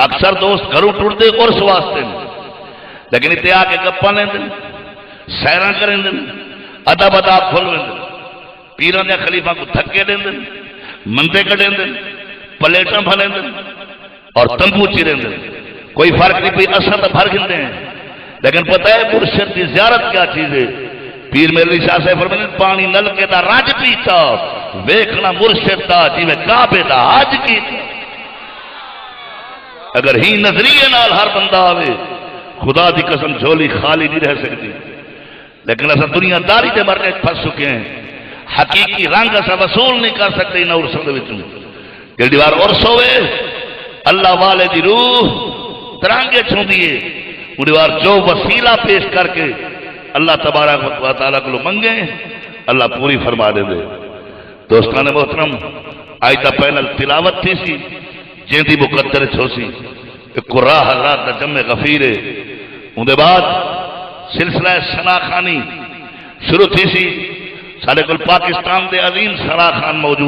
اکثر دوست گھروں ٹوٹتے عرس واسطے لیکن اتنے آ کے گپا لیندے سیراں کریں دیں ادب اداب کھول لیندے پیراں دے خلیفہ کو تھکے دیندے مندے کڈیں دیں پلیٹاں بھلیں دیں اور تنبو چیریں دیں کوئی فرق نہیں پی اثر تو بھر گھندے ہیں لیکن پتہ ہے مرشد کی زیارت کیا چیز ہے پیر میرے شاہ سے فرمانے پانی نلکے دا راج پیتا ویکھنا مرشد دا جی میں کعبے دا حج کیتا اگر ہی نظریے نال ہر بندہ آوے خدا دی قسم جھولی خالی نہیں رہ سکتی لیکن ایسا دنیا داری دے مرنے پھنس چکے ہیں حقیقی رنگ ایسا وصول نہیں کر سکتے نہ عرصوں دے وچوں جلدی بار عرص ہوئے اللہ والے دی روح ترانگے چھوں دیئے انہیں بار جو وسیلہ پیش کر کے اللہ تبارک و تعالیٰ کو منگے اللہ پوری فرما دے دے دوستان محترم آج تا پینل تلاوت تھی سی جن دی مقدر چھو سی قرآ حضرات دا جمع غفیر ہے اندھے بعد سلسلہ ثنا خانی شروع تھی سی سارے کل پاکستان دے عظیم ثنا خان موجود